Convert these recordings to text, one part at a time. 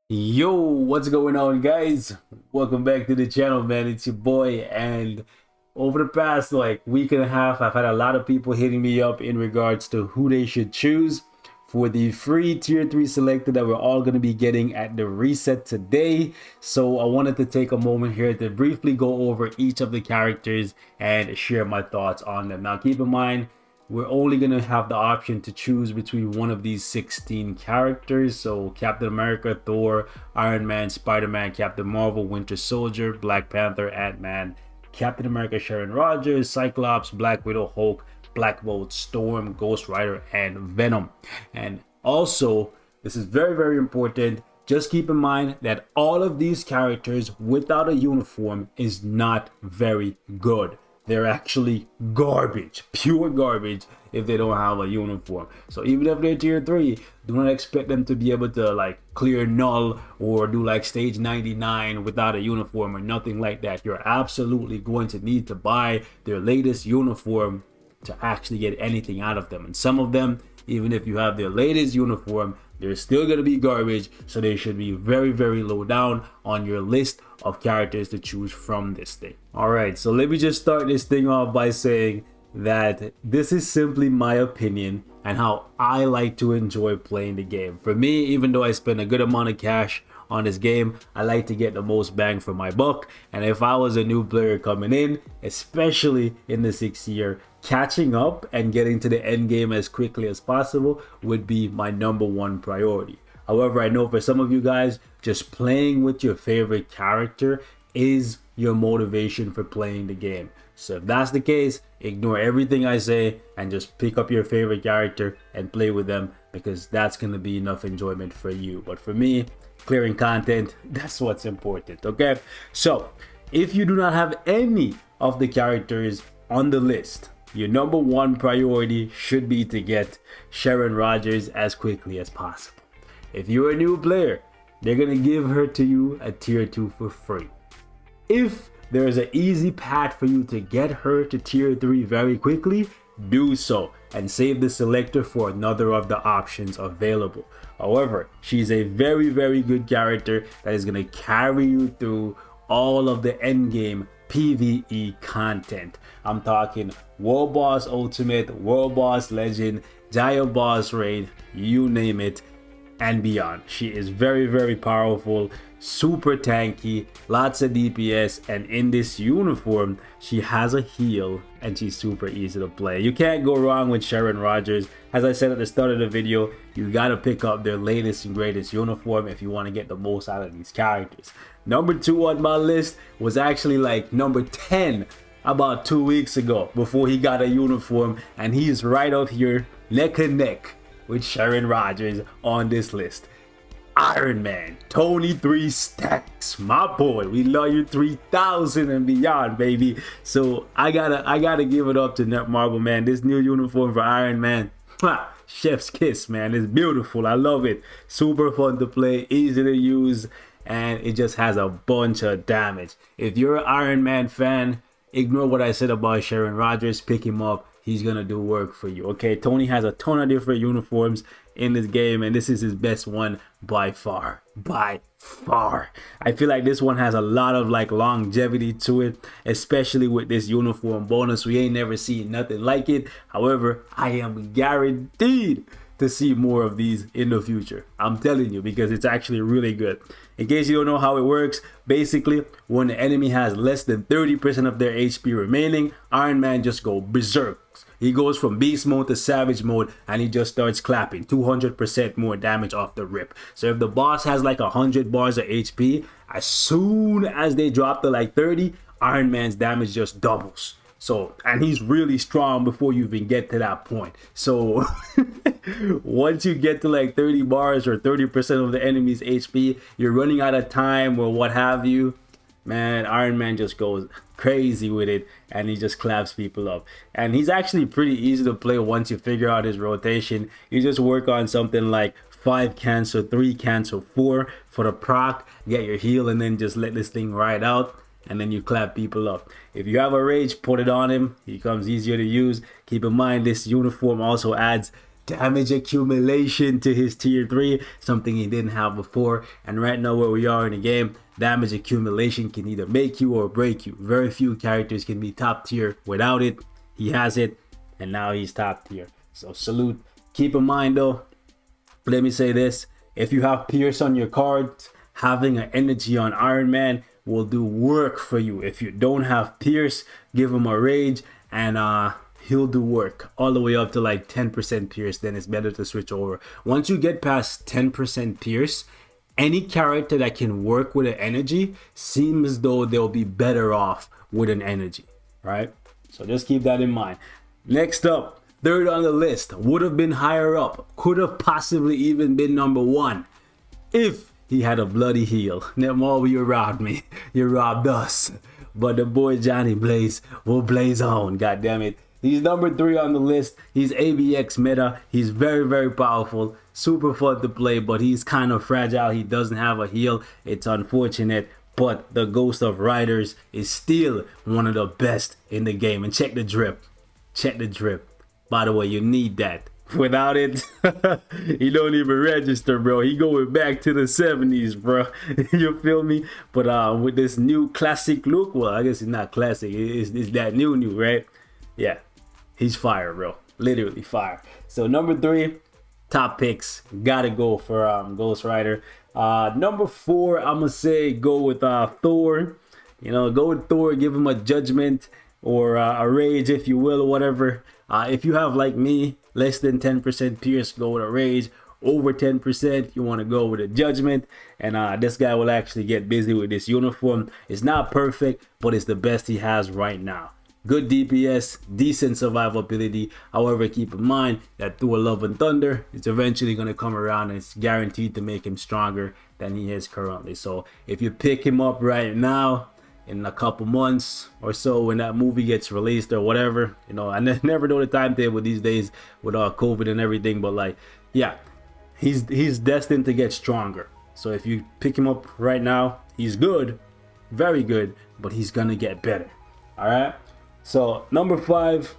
Yo, what's going on, guys? Welcome back to the channel, man. It's your boy. And over the past week and a half, I've had a lot of people hitting me up in regards to who they should choose for the free tier 3 selector that we're all going to be getting at the reset today. So I wanted to take a moment here to briefly go over each of the characters and share my thoughts on them. Now, keep in mind, we're only going to have the option to choose between one of these 16 characters. So Captain America, Thor, Iron Man, Spider-Man, Captain Marvel, Winter Soldier, Black Panther, Ant-Man, Captain America, Sharon Rodgers, Cyclops, Black Widow, Hulk, Black Bolt, Storm, Ghost Rider, and Venom. And also, this is very, very important. Just keep in mind that all of these characters without a uniform is not very good. They're actually garbage, pure garbage, if they don't have a uniform. So even if they're tier 3, do not expect them to be able to clear null or do stage 99 without a uniform or nothing like that. You're absolutely going to need to buy their latest uniform to actually get anything out of them. And some of them, even if you have their latest uniform, they're still going to be garbage, so they should be very, very low down on your list of characters to choose from this thing. Alright, so let me just start this thing off by saying that this is simply my opinion and how I like to enjoy playing the game. For me, even though I spend a good amount of cash on this game, I like to get the most bang for my buck. And if I was a new player coming in, especially in the 6th year, catching up and getting to the end game as quickly as possible would be my #1 priority. However, I know for some of you guys, just playing with your favorite character is your motivation for playing the game. So if that's the case, ignore everything I say and just pick up your favorite character and play with them, because that's going to be enough enjoyment for you. But for me, clearing content, that's what's important. Okay, so if you do not have any of the characters on the list, your #1 priority should be to get Sharon Rodgers as quickly as possible. If you're a new player, they're gonna give her to you at tier 2 for free. If there is an easy path for you to get her to tier 3 very quickly, do so and save the selector for another of the options available. However, she's a very, very good character that is going to carry you through all of the endgame PvE content. I'm talking World Boss Ultimate, World Boss Legend, Giant Boss Raid, you name it, and beyond. She is very, very powerful, super tanky, lots of DPS, and in this uniform she has a heal and she's super easy to play. You can't go wrong with Sharon Rodgers. As I said at the start of the video, you gotta pick up their latest and greatest uniform if you want to get the most out of these characters. #2 on my list was actually number 10 about 2 weeks ago before he got a uniform, and he's right up here neck and neck with Sharon Rodgers on this list. Iron Man, Tony 3 Stacks, my boy. We love you 3000 and beyond, baby. So I gotta give it up to Marvel, man. This new uniform for Iron Man, chef's kiss, man. It's beautiful. I love it. Super fun to play, easy to use, and it just has a bunch of damage. If you're an Iron Man fan, ignore what I said about Sharon Rodgers. Pick him up. He's gonna do work for you. Okay, Tony has a ton of different uniforms in this game, and this is his best one by far. By far. I feel like this one has a lot of longevity to it, especially with this uniform bonus. We ain't never seen nothing like it. However, I am guaranteed to see more of these in the future. I'm telling you, because it's actually really good. In case you don't know how it works, basically when the enemy has less than 30% of their HP remaining, Iron Man just go berserk. He goes from beast mode to savage mode and he just starts clapping 200% more damage off the rip. So if the boss has 100 bars of HP, as soon as they drop to 30, Iron Man's damage just doubles. So, and he's really strong before you even get to that point. So once you get to 30 bars or 30% of the enemy's HP, you're running out of time or what have you, man, Iron Man just goes crazy with it and he just claps people up. And he's actually pretty easy to play once you figure out his rotation. You just work on something like 5 cancel, 3 cancel, 4 for the proc, get your heal, and then just let this thing ride out, and then you clap people up. If you have a rage, put it on him. He becomes easier to use. Keep in mind, this uniform also adds damage accumulation to his tier 3, something he didn't have before. And right now where we are in the game, damage accumulation can either make you or break you. Very few characters can be top tier without it. He has it, and now he's top tier. So salute. Keep in mind though, let me say this, if you have Pierce on your card, having an energy on Iron Man will do work for you. If you don't have Pierce, give him a rage and he'll do work all the way up to like 10% Pierce. Then it's better to switch over. Once you get past 10% Pierce, any character that can work with an energy seems as though they'll be better off with an energy, right? So just keep that in mind. Next up, third on the list, would have been higher up, could have possibly even been number 1 if he had a bloody heel. Nemo, you robbed me. You robbed us. But the boy Johnny Blaze will blaze on. God damn it. He's number 3 on the list. He's ABX meta. He's very, very powerful. Super fun to play, but he's kind of fragile. He doesn't have a heel. It's unfortunate. But the Ghost of Riders is still one of the best in the game. And check the drip. Check the drip. By the way, you need that. Without it, he don't even register, bro. He going back to the 70s, bro. You feel me? But with this new classic look, well, I guess it's not classic. It's that new, right? Yeah, he's fire, bro. Literally fire. So number 3, top picks. Gotta go for Ghost Rider. Number 4, I'm gonna say go with Thor. You know, go with Thor. Give him a judgment or a rage, if you will, or whatever. If you have, like me, less than 10% Pierce, go with a rage. Over 10%, you want to go with a judgment. And this guy will actually get busy with this uniform. It's not perfect, but it's the best he has right now. Good DPS, decent survivability. However, keep in mind that Thor Love and Thunder is eventually going to come around and it's guaranteed to make him stronger than he is currently. So if you pick him up right now, in a couple months or so when that movie gets released or whatever, you know, I never know the timetable these days with COVID and everything, but like, yeah, he's destined to get stronger. So if you pick him up right now, he's good, very good, but he's gonna get better. All right. So number 5,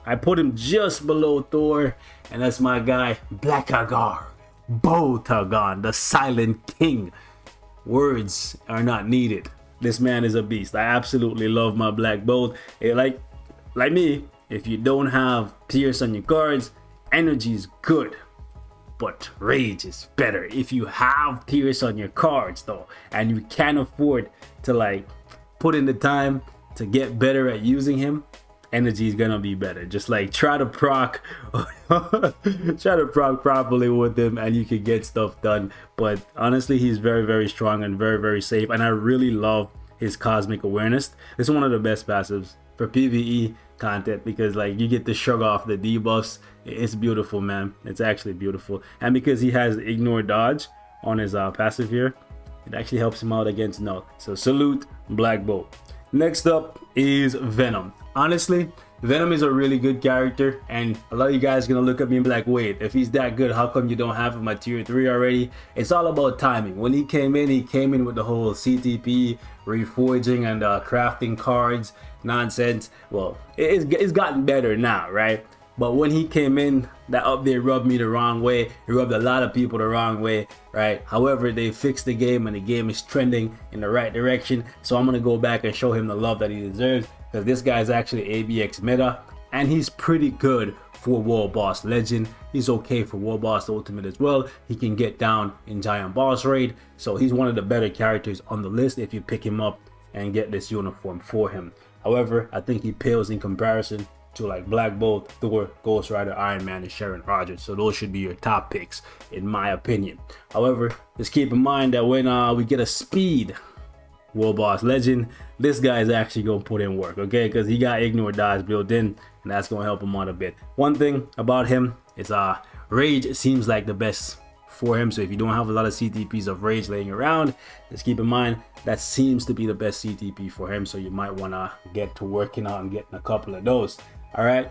I put him just below Thor, and that's my guy Blackagar Botagon, the Silent King. Words are not needed. This man is a beast. I absolutely love my Black Bolt. Like me, if you don't have Pierce on your cards, energy is good, but rage is better. If you have Pierce on your cards though, and you can't afford to like put in the time to get better at using him, energy is gonna be better. Just like try to proc properly with him and you can get stuff done. But honestly, he's very, very strong and very, very safe, and I really love his cosmic awareness. This is one of the best passives for PvE content because like you get to shrug off the debuffs. It's beautiful, man. It's actually beautiful. And because he has ignore dodge on his passive here, it actually helps him out against null. So salute Black Bolt. Next up is Venom. Honestly, Venom is a really good character, and a lot of you guys are gonna look at me and be like, wait, if he's that good, how come you don't have him at tier 3 already? It's all about timing. When he came in with the whole CTP, reforging and crafting cards nonsense. Well, it's gotten better now, right? But when he came in, that update rubbed me the wrong way. It rubbed a lot of people the wrong way, right? However, they fixed the game and the game is trending in the right direction. So I'm gonna go back and show him the love that he deserves, because this guy is actually ABX meta and he's pretty good for World Boss Legend. He's okay for World Boss Ultimate as well. He can get down in Giant Boss Raid. So he's one of the better characters on the list if you pick him up and get this uniform for him. However, I think he pales in comparison to like Black Bolt, Thor, Ghost Rider, Iron Man, and Sharon Rodgers. So those should be your top picks in my opinion. However, just keep in mind that when we get a speed World Boss Legend, this guy is actually gonna put in work, okay? Because he got ignore dodge built in, and that's gonna help him out a bit. One thing about him is rage seems like the best for him. So if you don't have a lot of CTPs of rage laying around, just keep in mind that seems to be the best CTP for him. So you might wanna get to working on getting a couple of those. All right,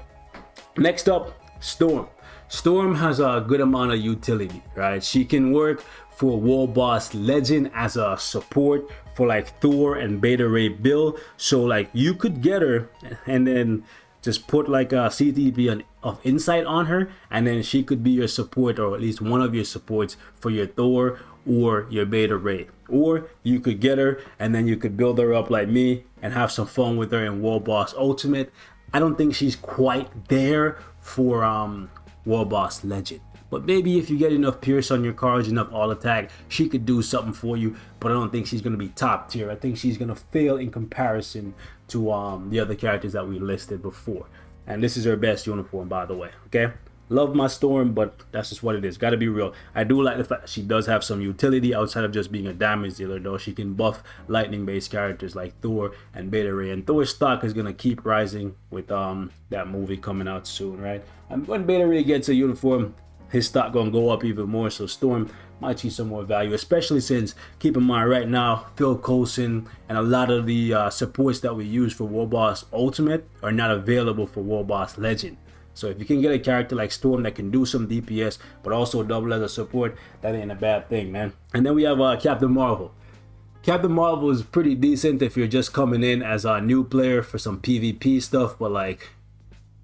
next up, Storm. Storm has a good amount of utility, right? She can work for World Boss Legend as a support for like Thor and Beta Ray Bill. So like you could get her and then just put like a CTP of insight on her, and then she could be your support, or at least one of your supports for your Thor or your Beta Ray. Or you could get her and then you could build her up like me and have some fun with her in World Boss Ultimate. I don't think she's quite there for World Boss Legend, but maybe if you get enough Pierce on your cards, enough all attack, she could do something for you. But I don't think she's gonna be top tier. I think she's gonna fail in comparison to the other characters that we listed before. And this is her best uniform, by the way. Okay, love my Storm, but that's just what it is. Gotta be real. I do like the fact that she does have some utility outside of just being a damage dealer, though. She can buff lightning based characters like Thor and Beta Ray, and Thor's stock is gonna keep rising with that movie coming out soon, right? And when Beta Ray gets a uniform, his stock gonna go up even more. So Storm might see some more value, especially since, keep in mind right now, Phil Coulson and a lot of the supports that we use for World Boss Ultimate are not available for World Boss Legend. So if you can get a character like Storm that can do some DPS but also double as a support, that ain't a bad thing, man. And then we have Captain Marvel. Captain Marvel is pretty decent if you're just coming in as a new player for some PvP stuff, but like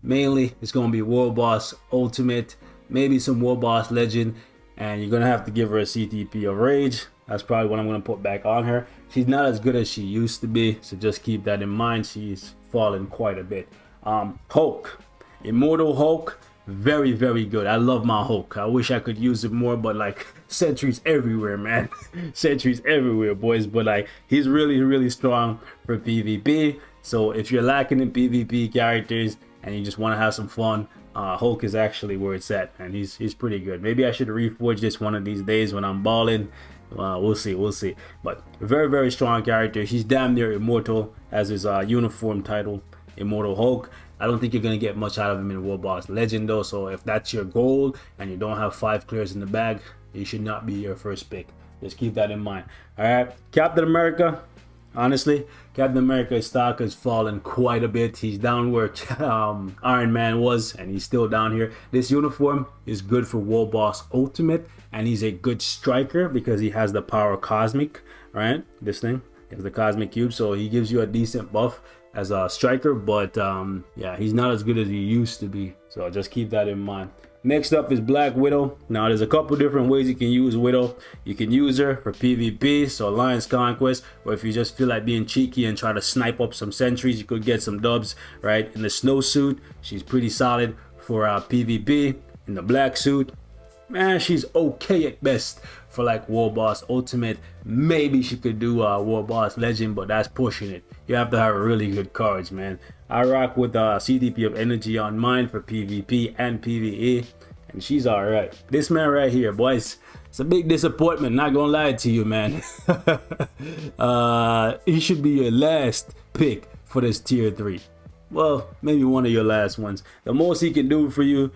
mainly it's gonna be World Boss Ultimate, maybe some World Boss Legend, and you're gonna have to give her a CTP of Rage. That's probably what I'm gonna put back on her. She's not as good as she used to be, so just keep that in mind. She's fallen quite a bit. Hulk, Immortal Hulk, very, very good. I love my Hulk. I wish I could use it more, but like sentries everywhere, man. Sentries everywhere, boys. But like he's really, really strong for PvP. So if you're lacking in PvP characters and you just want to have some fun, Hulk is actually where it's at, and he's pretty good. Maybe I should reforge this one of these days when I'm balling. We'll see. But very, very strong character. He's damn near immortal, as his uniform title, Immortal Hulk. I don't think you're gonna get much out of him in World Boss Legend though. So if that's your goal and you don't have 5 clears in the bag, he should not be your first pick. Just keep that in mind. All right, Captain America. Honestly, Captain America's stock has fallen quite a bit. He's down where Iron Man was, and he's still down here. This uniform is good for World Boss Ultimate, and he's a good striker because he has the power Cosmic, right? This thing is the Cosmic Cube, so he gives you a decent buff as a striker, but yeah, he's not as good as he used to be. So just keep that in mind. Next up is Black Widow. Now there's a couple different ways you can use Widow. You can use her for PvP, so Alliance Conquest, or if you just feel like being cheeky and try to snipe up some sentries, you could get some dubs, right? In the snowsuit, she's pretty solid for PvP. In the black suit, man, she's okay at best for like World Boss Ultimate. Maybe she could do World Boss Legend, but that's pushing it. You have to have really good cards, man. I rock with CTP of Energy on mine for PvP and PvE, and she's alright. This man right here, boys, it's a big disappointment, not gonna lie to you, man. He should be your last pick for this tier 3. Well, maybe one of your last ones. The most he can do for you,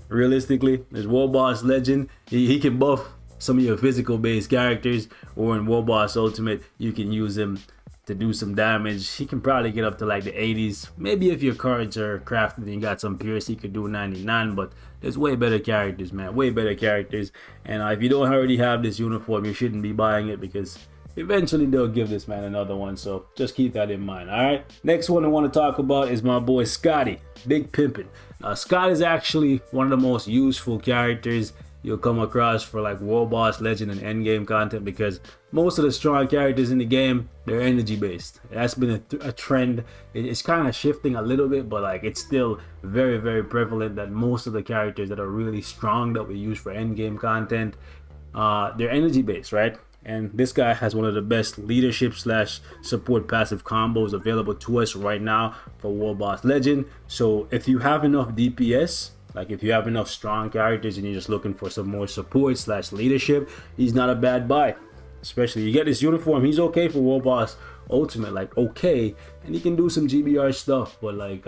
realistically, is World Boss Legend. He can buff some of your physical based characters, or in World Boss Ultimate, you can use him to do some damage. He can probably get up to like the 80s. Maybe if your cards are crafted and you got some Pierce, he could do 99, but there's way better characters, man. Way better characters. And if you don't already have this uniform, you shouldn't be buying it, because eventually they'll give this man another one. So just keep that in mind. All right, next one I want to talk about is my boy Scotty, Big Pimpin'. Scott is actually one of the most useful characters you'll come across for like World Boss Legend and endgame content, because most of the strong characters in the game, they're energy based. That's been a trend. It's kind of shifting a little bit, but like it's still very, very prevalent that most of the characters that are really strong that we use for endgame content, they're energy based, right? And this guy has one of the best leadership / support passive combos available to us right now for World Boss Legend. So if you have enough DPS, like if you have enough strong characters and you're just looking for some more support / leadership, he's not a bad buy. Especially you get this uniform, he's okay for World Boss Ultimate, like okay, and he can do some GBR stuff, but like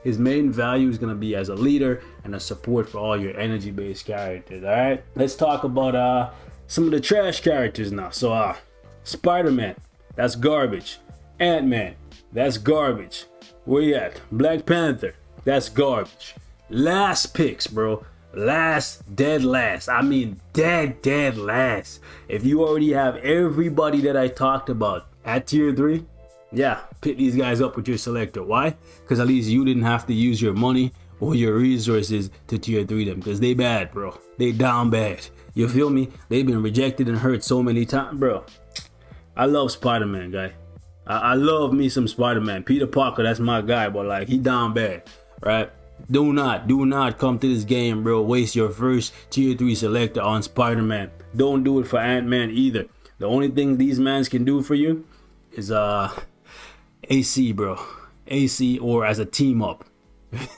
his main value is gonna be as a leader and a support for all your energy based characters. All right, let's talk about some of the trash characters now. So Spider-Man, that's garbage. Ant-Man, that's garbage. Where you at? Black Panther, that's garbage. Last picks, bro. Dead last. I mean dead last. If you already have everybody that I talked about at tier 3, yeah, pick these guys up with your selector. Why? Because at least you didn't have to use your money or your resources to tier 3 them, because they bad, bro. They down bad. You feel me? They've been rejected and hurt so many times, bro. I love Spider-Man, guy. I love me some Spider-Man. Peter Parker, that's my guy, but like, he down bad, right? Do not come to this game, bro. Waste your first tier 3 selector on Spider-Man. Don't do it for Ant-Man either. The only thing these mans can do for you is AC, bro. AC or as a team up.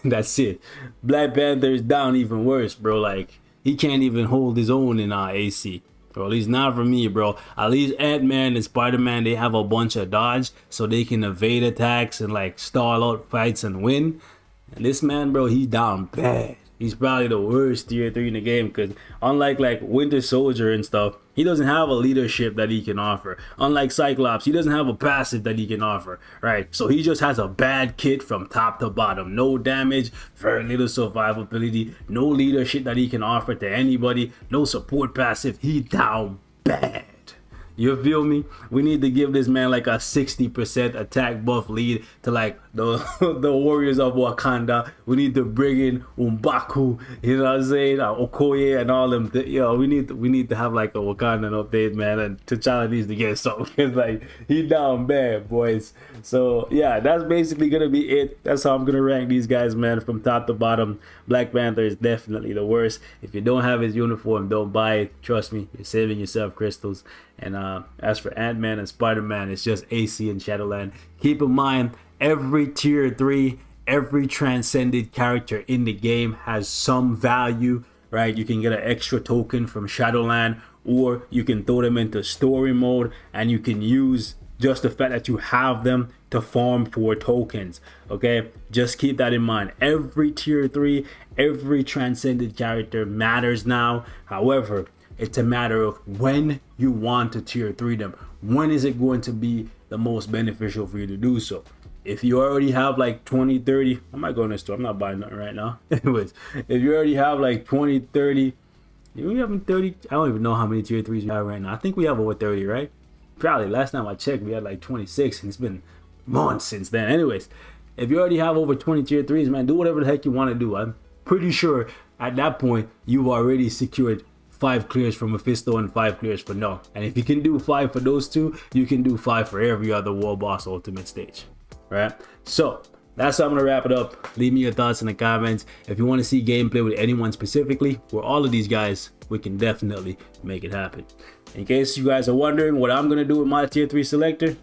That's it. Black Panther is down even worse, bro. Like, he can't even hold his own in AC. Or at least not for me, bro. At least Ant-Man and Spider-Man, they have a bunch of dodge, so they can evade attacks and like stall out fights and win. And this man, bro, he's down bad. He's probably the worst tier 3 in the game, because unlike like Winter Soldier and stuff, he doesn't have a leadership that he can offer. Unlike Cyclops, he doesn't have a passive that he can offer, right? So he just has a bad kit from top to bottom. No damage, very little survivability, no leadership that he can offer to anybody, no support passive. He down bad. You feel me? We need to give this man like a 60% attack buff lead to like the warriors of Wakanda. We need to bring in M'Baku, you know what I'm saying? Okoye and all them. Yo, we need to have like a Wakandan update, man. And T'Challa needs to get something, because like, he down bad, boys. So yeah, that's basically gonna be it. That's how I'm gonna rank these guys, man, from top to bottom. Black Panther is definitely the worst. If you don't have his uniform, don't buy it. Trust me, you're saving yourself crystals. And as for Ant-Man and Spider-Man, it's just AC and Shadowland. Keep in mind, every tier 3, every transcended character in the game has some value, right? You can get an extra token from Shadowland, or you can throw them into story mode, and you can use just the fact that you have them to farm for tokens. Okay, just keep that in mind. Every tier 3, every transcended character matters now. However, it's a matter of when you want to tier 3 them. When is it going to be the most beneficial for you to do so? If you already have like 20, 30, I might go in the store. I'm not buying nothing right now. Anyways, if you already have like 20, 30, we have 30. I don't even know how many tier 3s we have right now. I think we have over 30, right? Probably. Last time I checked, we had like 26, and it's been months since then. Anyways, if you already have over 20 tier 3s, man, do whatever the heck you want to do. I'm pretty sure at that point you've already secured 5 clears for Mephisto and 5 clears for Null. And if you can do 5 for those two, you can do 5 for every other War Boss Ultimate stage. Right? So that's how I'm gonna wrap it up. Leave me your thoughts in the comments. If you want to see gameplay with anyone specifically, or all of these guys, we can definitely make it happen. In case you guys are wondering what I'm gonna do with my tier 3 selector,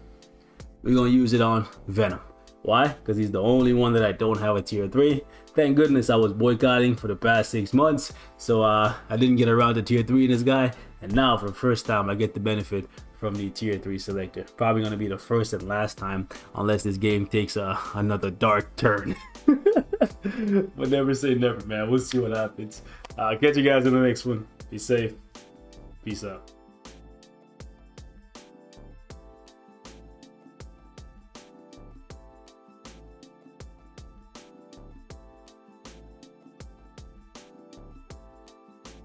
we're gonna use it on Venom. Why? Because he's the only one that I don't have a tier 3. Thank goodness I was boycotting for the past 6 months, so I didn't get around to tier 3 in this guy, and now for the first time I get the benefit from the tier 3 selector. Probably going to be the first and last time, unless this game takes another dark turn. But never say never, man. We'll see what happens. Catch you guys in the next one. Be safe. Peace out.